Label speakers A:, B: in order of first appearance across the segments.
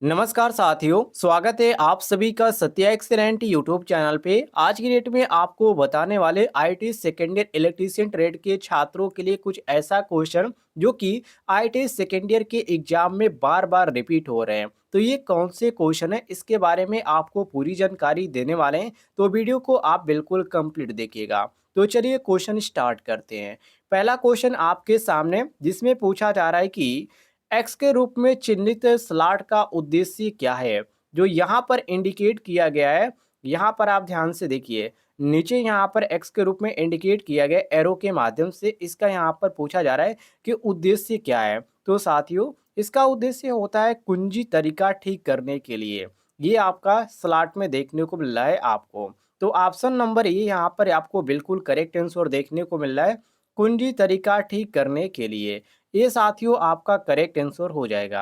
A: नमस्कार साथियों, स्वागत है आप सभी का सत्या एक्सीलेंट यूट्यूब चैनल पे। आज की डेट में आपको बताने वाले IT second year electrician trade के छात्रों के लिए कुछ ऐसा क्वेश्चन जो कि आईटी सेकेंड ईयर के एग्जाम में बार बार रिपीट हो रहे हैं। तो ये कौन से क्वेश्चन है, इसके बारे में आपको पूरी जानकारी देने वाले हैं, तो वीडियो को आप बिल्कुल कंप्लीट देखिएगा। तो चलिए क्वेश्चन स्टार्ट करते हैं। पहला क्वेश्चन आपके सामने, जिसमें पूछा जा रहा है कि एक्स के रूप में चिन्हित स्लॉट का उद्देश्य क्या है। जो यहाँ पर इंडिकेट किया गया है, यहाँ पर आप ध्यान से देखिए, नीचे यहाँ पर एक्स के रूप में इंडिकेट किया गया एरो के माध्यम से, इसका यहाँ पर पूछा जा रहा है कि उद्देश्य क्या है। तो साथियों, इसका उद्देश्य होता है कुंजी तरीका ठीक करने के लिए। ये आपका स्लॉट में देखने को मिल रहा है आपको। तो ऑप्शन नंबर ए यहाँ पर आपको बिल्कुल करेक्ट आंसर देखने को मिल रहा है, कुंजी तरीका ठीक करने के लिए। ये साथियों आपका करेक्ट आंसर हो जाएगा।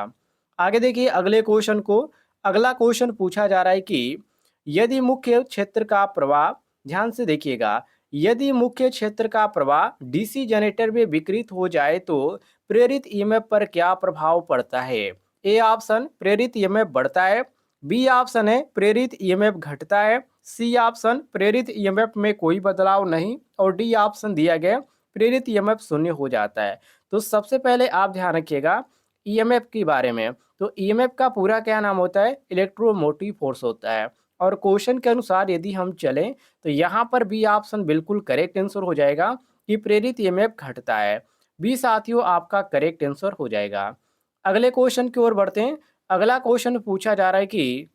A: आगे देखिए अगले क्वेश्चन को। अगला क्वेश्चन पूछा जा रहा है कि यदि मुख्य क्षेत्र का प्रवाह, ध्यान से देखिएगा, यदि मुख्य क्षेत्र का प्रवाह डीसी जनरेटर में विकृत हो जाए तो प्रेरित ईएमएफ पर क्या प्रभाव पड़ता है। ए ऑप्शन प्रेरित ईएमएफ बढ़ता है, बी ऑप्शन है प्रेरित ईएमएफ घटता है, सी ऑप्शन प्रेरित ईएमएफ में कोई बदलाव नहीं, और डी ऑप्शन दिया गया प्रेरित ईएमएफ शून्य हो जाता है। तो सबसे पहले आप ध्यान रखिएगा ईएमएफ के बारे में। तो ईएमएफ का पूरा क्या नाम होता है, इलेक्ट्रोमोटिव फोर्स होता है। और क्वेश्चन के अनुसार यदि हम चलें तो यहाँ पर बी ऑप्शन बिल्कुल करेक्ट आंसर हो जाएगा कि प्रेरित ईएमएफ घटता है। बी साथियों आपका करेक्ट आंसर हो जाएगा। अगले क्वेश्चन की ओर बढ़ते हैं। अगला क्वेश्चन पूछा जा रहा है कि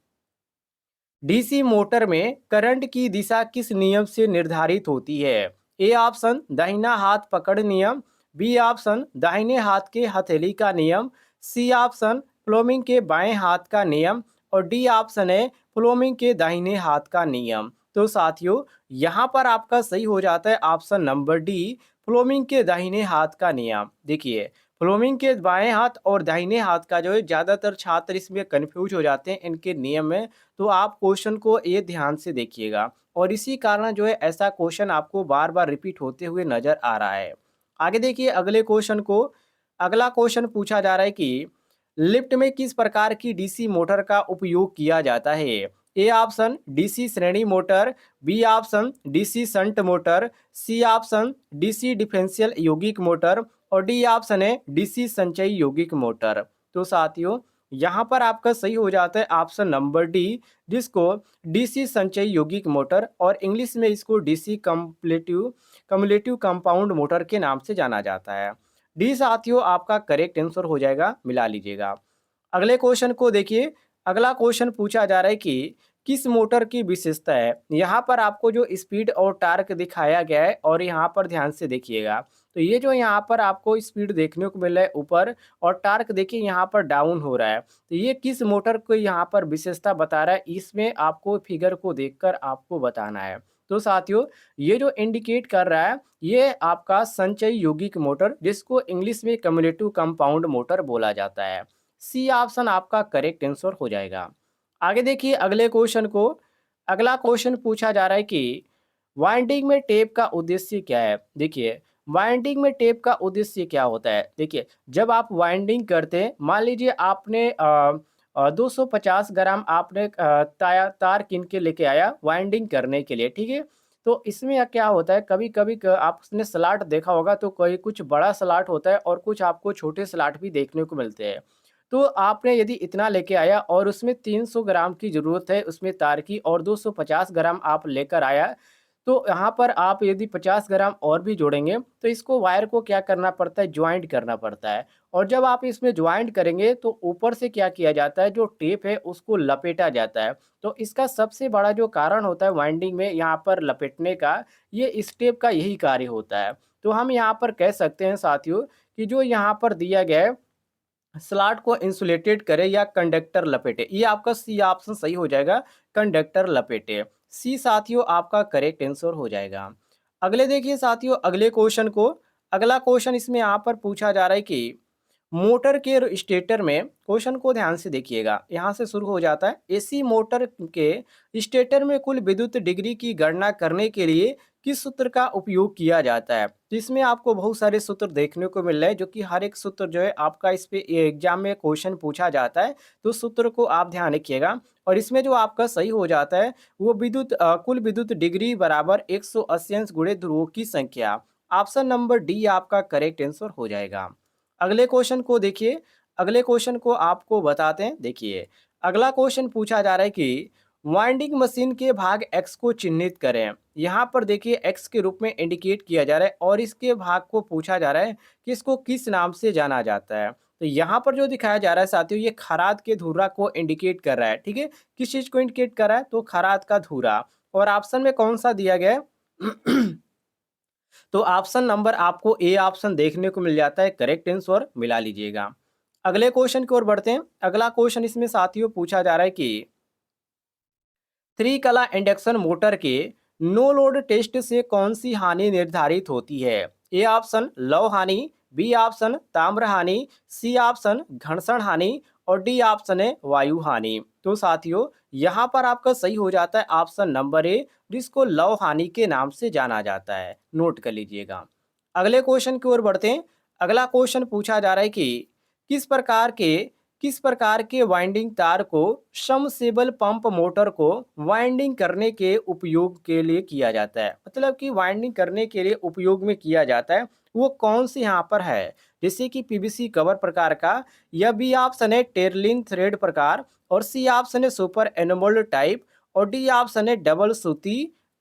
A: डीसी मोटर में करंट की दिशा किस नियम से निर्धारित होती है। ए ऑप्शन दाहिना हाथ पकड़ नियम, बी ऑप्शन दाहिने हाथ के हथेली का नियम, सी ऑप्शन प्लम्बिंग के बाएं हाथ का नियम, और डी ऑप्शन है प्लम्बिंग के दाहिने हाथ का नियम। तो साथियों, यहाँ पर आपका सही हो जाता है ऑप्शन नंबर डी, प्लम्बिंग के दाहिने हाथ का नियम। देखिए, प्लम्बिंग के बाएं हाथ और दाहिने हाथ का जो है, ज़्यादातर छात्र इसमें कन्फ्यूज हो जाते हैं इनके नियम में। तो आप क्वेश्चन को ये ध्यान से देखिएगा, और इसी कारण जो है ऐसा क्वेश्चन आपको बार बार रिपीट होते हुए नजर आ रहा है। आगे देखिए अगले क्वेश्चन को। अगला क्वेश्चन पूछा जा रहा है कि लिफ्ट में किस प्रकार की डीसी मोटर का उपयोग किया जाता है। ए ऑप्शन डीसी श्रेणी motor, B option DC shunt motor, C option DC differential यौगिक मोटर, और डी ऑप्शन है डीसी संचयी यौगिक मोटर। तो साथियों, यहाँ पर आपका सही हो जाता है ऑप्शन नंबर डी, जिसको डीसी संचयी यौगिक मोटर, और इंग्लिश में इसको डीसी कम्पलेटिव कम्युलेटिव कंपाउंड मोटर के नाम से जाना जाता है। डी साथियों आपका करेक्ट आंसर हो जाएगा, मिला लीजिएगा। अगले क्वेश्चन को देखिए। अगला क्वेश्चन पूछा जा रहा है कि किस मोटर की विशेषता है। यहाँ पर आपको जो स्पीड और टार्क दिखाया गया है, और यहाँ पर ध्यान से देखिएगा, तो ये जो यहाँ पर आपको स्पीड देखने को मिल रहा है ऊपर, और टार्क देखिए यहाँ पर डाउन हो रहा है, तो ये किस मोटर को यहाँ पर विशेषता बता रहा है, इसमें आपको फिगर को देखकर आपको बताना है। तो साथियों, ये जो इंडिकेट कर रहा है, ये आपका संचयी यौगिक मोटर, जिसको इंग्लिश में कम्युलेटिव कंपाउंड मोटर बोला जाता है। सी ऑप्शन आपका करेक्ट आंसर हो जाएगा। आगे देखिए अगले क्वेश्चन को। अगला क्वेश्चन पूछा जा रहा है कि वाइंडिंग में टेप का उद्देश्य क्या है। देखिए, वाइंडिंग में टेप का उद्देश्य क्या होता है। देखिए, जब आप वाइंडिंग करते हैं, मान लीजिए आपने 250 ग्राम आपने तार किन के लेके आया वाइंडिंग करने के लिए, ठीक है। तो इसमें क्या होता है, कभी कभी आपने स्लॉट देखा होगा, तो कोई कुछ बड़ा स्लॉट होता है और कुछ आपको छोटे स्लॉट भी देखने को मिलते हैं। तो आपने यदि इतना लेके आया और उसमें 300 ग्राम की ज़रूरत है उसमें तार की, और 250 ग्राम आप लेकर आया, तो यहाँ पर आप यदि 50 ग्राम और भी जोड़ेंगे, तो इसको वायर को क्या करना पड़ता है, ज्वाइंट करना पड़ता है। और जब आप इसमें ज्वाइंट करेंगे तो ऊपर से क्या किया जाता है, जो टेप है उसको लपेटा जाता है। तो इसका सबसे बड़ा जो कारण होता है वाइंडिंग में यहाँ पर लपेटने का, ये इस टेप का यही कार्य होता है। तो हम यहाँ पर कह सकते हैं साथियों कि जो यहाँ पर दिया गया है, स्लॉट को इंसुलेटेड करे या कंडक्टर लपेटे, ये आपका सी ऑप्शन सही हो जाएगा, कंडक्टर लपेटे। सी साथियों आपका करेक्ट आंसर हो जाएगा। अगले देखिए साथियों अगले क्वेश्चन को। अगला क्वेश्चन इसमें यहाँ पर पूछा जा रहा है कि मोटर के स्टेटर में, क्वेश्चन को ध्यान से देखिएगा, यहाँ से शुरू हो जाता है। एसी मोटर के स्टेटर में कुल विद्युत डिग्री की गणना करने के लिए किस सूत्र का उपयोग किया जाता है। तो इसमें आपको बहुत सारे सूत्र देखने को मिल रहे हैं जो कि हर एक सूत्र जो है आपका इस पे एग्जाम में क्वेश्चन पूछा जाता है। तो सूत्र को आप ध्यान रखिएगा और इसमें जो आपका सही हो जाता है वो कुल विद्युत डिग्री बराबर 180 अंश गुणे ध्रुवों की संख्या। ऑप्शन नंबर डी आपका करेक्ट आंसर हो जाएगा। अगले क्वेश्चन को देखिए, अगले क्वेश्चन को आपको बताते हैं। देखिए अगला क्वेश्चन पूछा जा रहा है कि वाइंडिंग मशीन के भाग एक्स को चिन्हित करें। यहाँ पर देखिए एक्स के रूप में इंडिकेट किया जा रहा है और इसके भाग को पूछा जा रहा है कि इसको किस नाम से जाना जाता है। तो यहाँ पर जो दिखाया जा रहा है साथियों, ये खराद के धुरा को इंडिकेट कर रहा है। ठीक है, किस चीज को इंडिकेट कर रहा है? तो खराद का धुरा। और ऑप्शन में कौन सा दिया गया है? तो ऑप्शन नंबर आपको ए ऑप्शन देखने को मिल जाता है, करेक्ट आंसर मिला लीजिएगा। अगले क्वेश्चन की ओर बढ़ते हैं। अगला क्वेश्चन इसमें साथियों पूछा जा रहा है कि त्रिकला इंडक्शन मोटर के नो लोड टेस्ट से कौन सी हानि निर्धारित होती है? ए ऑप्शन लौह हानि, बी ऑप्शन ताम्र हानि, सी ऑप्शन घर्षण हानि और डी ऑप्शन है वायु हानि। तो साथियों यहाँ पर आपका सही हो जाता है ऑप्शन नंबर ए, जिसको लौह हानि के नाम से जाना जाता है। नोट कर लीजिएगा। अगले क्वेश्चन की ओर बढ़ते हैं। अगला क्वेश्चन पूछा जा रहा है कि किस प्रकार के किस प्रकार के वाइंडिंग तार को सबमर्सिबल पंप मोटर को वाइंडिंग करने के उपयोग के लिए किया जाता है? मतलब कि वाइंडिंग करने के लिए उपयोग में किया जाता है, वो कौन सी यहाँ पर है? जैसे कि पीवीसी कवर प्रकार का, या बी ऑप्शन है टेरलिन थ्रेड प्रकार और सी ऑप्शन है सुपर एनमोल्ड टाइप और डी ऑप्शन है डबल सूती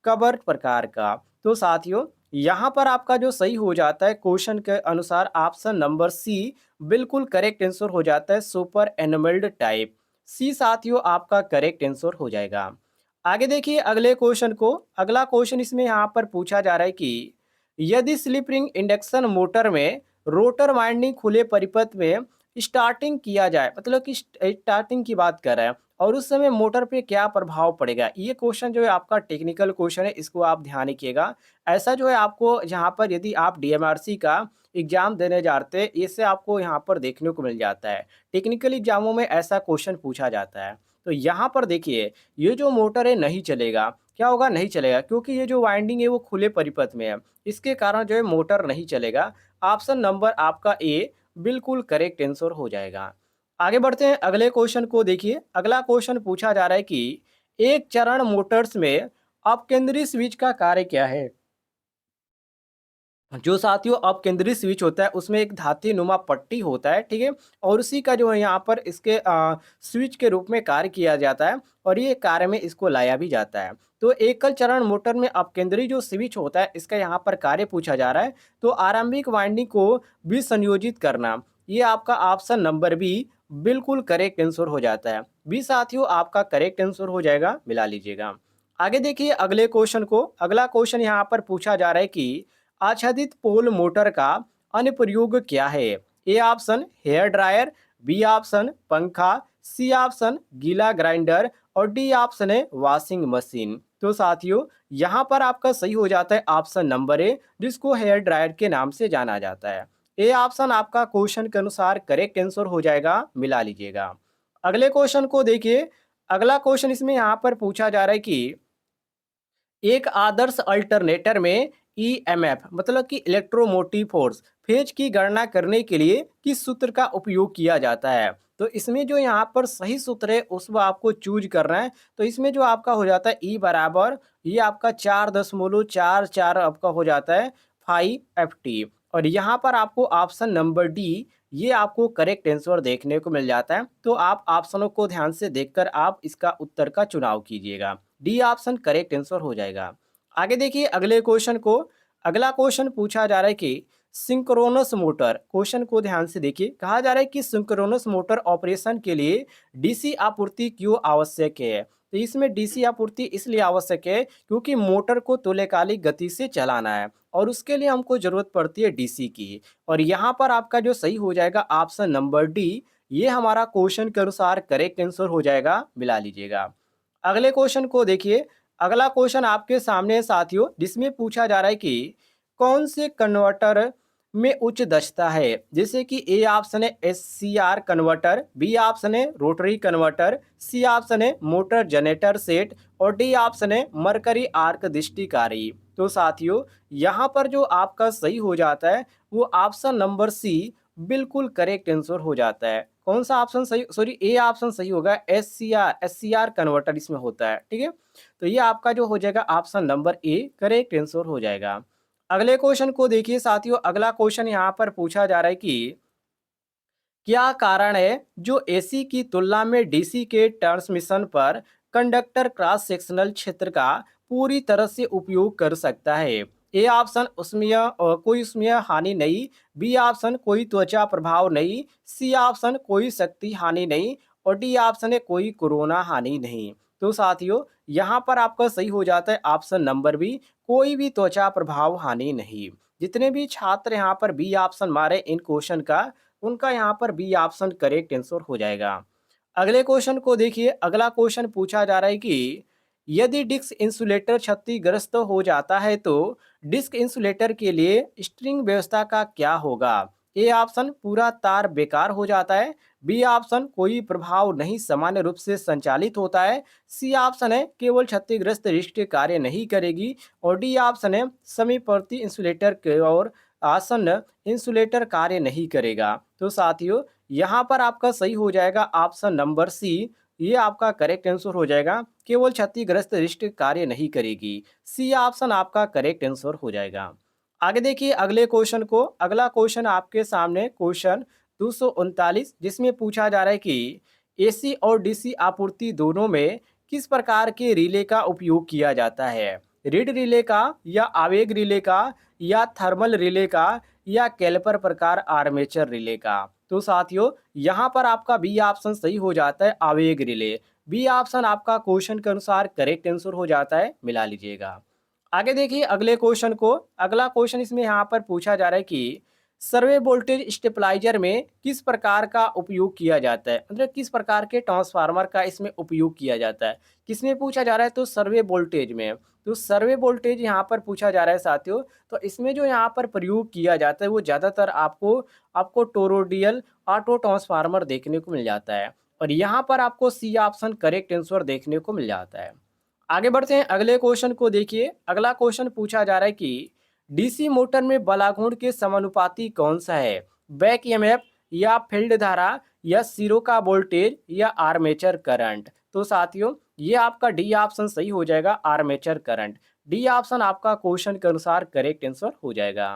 A: कवर प्रकार का। तो साथियों यहाँ पर आपका जो सही हो जाता है क्वेश्चन के अनुसार ऑप्शन नंबर सी बिल्कुल करेक्ट आंसर हो जाता है, सुपर एनिमल्ड टाइप। सी साथियों आपका करेक्ट आंसर हो जाएगा। आगे देखिए अगले क्वेश्चन को। अगला क्वेश्चन इसमें यहाँ पर पूछा जा रहा है कि यदि स्लिप रिंग इंडक्शन मोटर में रोटर वाइंडिंग खुले परिपथ में स्टार्टिंग किया जाए, मतलब कि स्टार्टिंग की बात कर रहे हैं, और उस समय मोटर पे क्या प्रभाव पड़ेगा? ये क्वेश्चन जो है आपका टेक्निकल क्वेश्चन है, इसको आप ध्यान रखिएगा। ऐसा जो है आपको जहाँ पर यदि आप डीएमआरसी का एग्जाम देने जाते हैं, इससे आपको यहाँ पर देखने को मिल जाता है। टेक्निकल एग्जामों में ऐसा क्वेश्चन पूछा जाता है। तो यहाँ पर देखिए ये जो मोटर है नहीं चलेगा। क्या होगा? नहीं चलेगा, क्योंकि ये जो वाइंडिंग है वो खुले परिपथ में है, इसके कारण जो है मोटर नहीं चलेगा। ऑप्शन नंबर आपका ए बिल्कुल करेक्ट आंसर हो जाएगा। आगे बढ़ते हैं अगले क्वेश्चन को। देखिए अगला क्वेश्चन पूछा जा रहा है कि एक चरण मोटर्स में अपकेंद्री स्विच का कार्य क्या है? जो साथियों अपकेंद्री स्विच होता है उसमें एक धातु नुमा पट्टी होता है, ठीक है, और उसी का जो है यहाँ पर इसके स्विच के रूप में कार्य किया जाता है और ये कार्य में इसको लाया भी जाता है। तो एकल चरण मोटर में अपकेंद्री जो स्विच होता है इसका यहाँ पर कार्य पूछा जा रहा है। तो आरंभिक वाइंडिंग को भी संयोजित करना, ये आपका ऑप्शन नंबर बी बिल्कुल करेक्ट आंसर हो जाता है। बी साथियों आपका करेक्ट आंसर हो जाएगा, मिला लीजिएगा। आगे देखिए अगले क्वेश्चन को। अगला क्वेश्चन यहाँ पर पूछा जा रहा है कि आच्छादित पोल मोटर का अनुप्रयोग क्या है? A option hair dryer, B option पंखा, सी ऑप्शन गीला ग्राइंडर और डी ऑप्शन है वॉशिंग मशीन। तो साथियों यहाँ पर आपका सही हो जाता है ऑप्शन नंबर ए, जिसको हेयर ड्रायर के नाम से जाना जाता है। ए ऑप्शन आपका क्वेश्चन के अनुसार करेक्ट आंसर हो जाएगा, मिला लीजिएगा। अगले क्वेश्चन को देखिए। अगला क्वेश्चन इसमें यहाँ पर पूछा जा रहा है कि एक आदर्श अल्टरनेटर में ईएमएफ मतलब कि इलेक्ट्रोमोटिव फोर्स फेज की गणना करने के लिए किस सूत्र का उपयोग किया जाता है? तो इसमें जो यहाँ पर सही सूत्र है उसको आपको चूज करना है। तो इसमें जो आपका हो जाता है ई बराबर ये आपका 4.44 आपका हो जाता है 5 FT और यहाँ पर आपको ऑप्शन नंबर डी ये आपको करेक्ट आंसर देखने को मिल जाता है। तो आप ऑप्शनों को ध्यान से देखकर आप इसका उत्तर का चुनाव कीजिएगा। डी ऑप्शन करेक्ट आंसर हो जाएगा। आगे देखिए अगले क्वेश्चन को। अगला क्वेश्चन पूछा जा रहा है कि सिंक्रोनस मोटर, क्वेश्चन को ध्यान से देखिए, कहा जा रहा है कि सिंक्रोनस मोटर ऑपरेशन के लिए डीसी आपूर्ति क्यों आवश्यक है? तो इसमें डीसी आपूर्ति इसलिए आवश्यक है क्योंकि मोटर को तुल्यकालिक गति से चलाना है और उसके लिए हमको जरूरत पड़ती है डीसी की। और यहाँ पर आपका जो सही हो जाएगा ऑप्शन नंबर डी, ये हमारा क्वेश्चन के अनुसार करेक्ट आंसर हो जाएगा, मिला लीजिएगा। अगले क्वेश्चन को देखिए। अगला क्वेश्चन आपके सामने है साथियों, जिसमें पूछा जा रहा है कि कौन से कन्वर्टर में उच्च दक्षता है, जैसे कि ए ऑप्शन है एससीआर कन्वर्टर, बी ऑप्शन है रोटरी कन्वर्टर, सी ऑप्शन है मोटर जनरेटर सेट और डी ऑप्शन है मरकरी आर्क दृष्टिकारी। तो साथियों यहाँ पर जो आपका सही हो जाता है वो ऑप्शन नंबर सी बिल्कुल करेक्ट आंसर हो जाता है। कौन सा ऑप्शन सही, सॉरी ए ऑप्शन सही होगा, एससीआर कन्वर्टर इसमें होता है, ठीक है। तो ये आपका जो हो जाएगा option number A correct answer हो जाएगा। अगले क्वेश्चन को देखिए साथियों, अगला क्वेश्चन यहाँ पर पूछा जा रहा है कि क्या कारण है जो एसी की तुलना में डीसी के ट्रांसमिशन पर कंडक्टर क्रॉस सेक्शनल क्षेत्र का पूरी तरह से उपयोग कर सकता है। ए ऑप्शन कोई उसमें हानि नहीं, बी ऑप्शन कोई त्वचा प्रभाव नहीं, सी ऑप्शन कोई शक्ति हानि नहीं और डी ऑप्शन है कोई कोरोना हानि नहीं। तो साथियों यहाँ पर आपका सही हो जाता है ऑप्शन नंबर बी, कोई भी त्वचा प्रभाव हानि नहीं। जितने भी छात्र यहाँ पर बी ऑप्शन मारे इन क्वेश्चन का, उनका यहाँ पर बी ऑप्शन करेक्ट आंसर हो जाएगा। अगले क्वेश्चन को देखिए, अगला क्वेश्चन पूछा जा रहा है कि यदि डिस्क इंसुलेटर क्षतिग्रस्त हो जाता है तो डिस्क इंसुलेटर के लिए स्ट्रिंग व्यवस्था का क्या होगा। ए ऑप्शन पूरा तार बेकार हो जाता है, बी ऑप्शन कोई प्रभाव नहीं सामान्य रूप से संचालित होता है, सी ऑप्शन है केवल क्षतिग्रस्त डिस्क कार्य नहीं करेगी और डी ऑप्शन है समीपवर्ती इंसुलेटर के और आसन्न इंसुलेटर कार्य नहीं करेगा। तो साथियों यहाँ पर आपका सही हो जाएगा ऑप्शन नंबर सी, ये आपका करेक्ट आंसर हो जाएगा, केवल क्षतिग्रस्त रिस्ट कार्य नहीं करेगी। सी ऑप्शन आपका करेक्ट आंसर हो जाएगा। आगे देखिए अगले क्वेश्चन को, अगला क्वेश्चन आपके सामने क्वेश्चन 239, जिसमें पूछा जा रहा है कि एसी और डीसी आपूर्ति दोनों में किस प्रकार के रिले का उपयोग किया जाता है। रीड रिले का या आवेग रिले का या थर्मल रिले का या कैलिपर प्रकार आर्मेचर रिले का। तो साथियों यहाँ पर आपका बी ऑप्शन सही हो जाता है आवेग रिले। बी ऑप्शन आपका क्वेश्चन के अनुसार करेक्ट आंसर हो जाता है, मिला लीजिएगा। आगे देखिए अगले क्वेश्चन को, अगला क्वेश्चन इसमें यहाँ पर पूछा जा रहा है कि सर्वे वोल्टेज स्टेबलाइजर में किस प्रकार का उपयोग किया जाता है, मतलब किस प्रकार के ट्रांसफार्मर का इसमें उपयोग किया जाता है। किसमें पूछा जा रहा है, तो सर्वे वोल्टेज में। तो सर्वे वोल्टेज यहाँ पर पूछा जा रहा है साथियों, तो इसमें जो यहाँ पर प्रयोग किया जाता है वो ज़्यादातर आपको आपको टोरोडियल ऑटो ट्रांसफार्मर देखने को मिल जाता है और यहाँ पर आपको सी ऑप्शन करेक्ट आंसर देखने को मिल जाता है। आगे बढ़ते हैं अगले क्वेश्चन को देखिए, अगला क्वेश्चन पूछा जा रहा है कि डीसी मोटर में बलाघूर्ण के समानुपाती कौन सा है, बैक ईएमएफ या फील्ड धारा या सिरों का वोल्टेज या आर्मेचर करंट। तो साथियों ये आपका डी ऑप्शन सही हो जाएगा, आर्मेचर करंट। डी ऑप्शन आपका क्वेश्चन के अनुसार करेक्ट आंसर हो जाएगा।